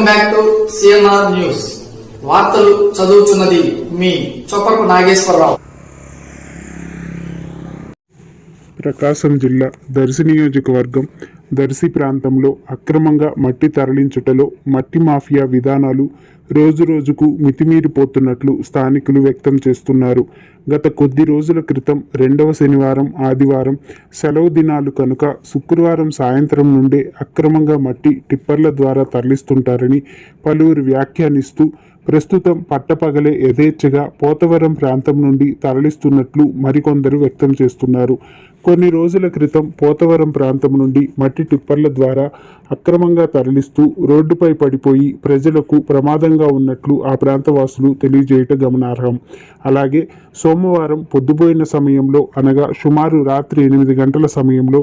Welcome back to CNR news. వార్తలు చదువుతున్నది మీ చొప్పకు నాగేశ్వరరావు. ప్రకాశం జిల్లా దర్శి నియోజకవర్గం దర్శి ప్రాంతంలో అక్రమంగా మట్టి తరలించుటలో మట్టి మాఫియా విధానాలు రోజురోజుకు మితిమీరిపోతున్నట్లు స్థానికులు వ్యక్తం చేస్తున్నారు. గత కొద్ది రోజుల క్రితం 2వ శనివారం, ఆదివారం సెలవు దినాలు కనుక శుక్రవారం సాయంత్రం నుండే అక్రమంగా మట్టి టిప్పర్ల ద్వారా తరలిస్తుంటారని పలువురు వ్యాఖ్యానిస్తూ ప్రస్తుతం పట్టపగలే యథేచ్ఛగా పోతవరం ప్రాంతం నుండి తరలిస్తున్నట్లు మరికొందరు వ్యక్తం చేస్తున్నారు. కొన్ని రోజుల క్రితం పోతవరం ప్రాంతం నుండి మట్టి టిప్పర్ల ద్వారా అక్రమంగా తరలిస్తూ రోడ్డుపై పడిపోయి ప్రజలకు ప్రమాదంగా ఉన్నట్లు ఆ ప్రాంతవాసులు తెలియజేయటం గమనార్హం. అలాగే సోమవారం పొద్దుపోయిన సమయంలో అనగా సుమారు రాత్రి 8 గంటల సమయంలో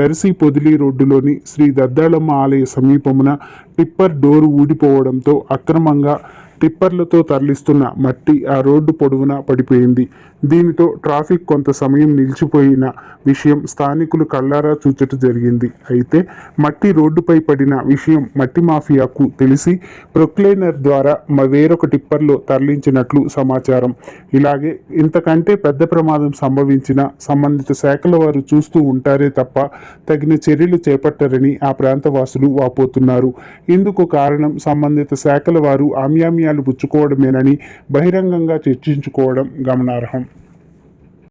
దర్శి పొదిలి రోడ్డులోని శ్రీ దద్దాళమ్మ ఆలయ సమీపమున టిప్పర్ డోరు ఊడిపోవడంతో అక్రమంగా టిప్పర్లతో తరలిస్తున్న మట్టి ఆ రోడ్డు పొడవునా పడిపోయింది. దీనితో ట్రాఫిక్ కొంత సమయం నిలిచిపోయిన విషయం స్థానికులు కళ్ళారా చూచట జరిగింది. అయితే మట్టి రోడ్డుపై పడిన విషయం మట్టి మాఫియాకు తెలిసి ప్రొక్లైనర్ ద్వారా వేరొక టిప్పర్లో తరలించినట్లు సమాచారం. ఇలాగే ఇంతకంటే పెద్ద ప్రమాదం సంభవించిన సంబంధిత శాఖల వారు చూస్తూ ఉంటారే తప్ప తగిన చర్యలు చేపట్టరని ఆ ప్రాంతవాసులు వాపోతున్నారు. ఇందుకు కారణం సంబంధిత శాఖల వారు ఆమ్యామ్యాలు పుచ్చుకోవడమేనని బహిరంగంగా చర్చించుకోవడం గమనార్హం.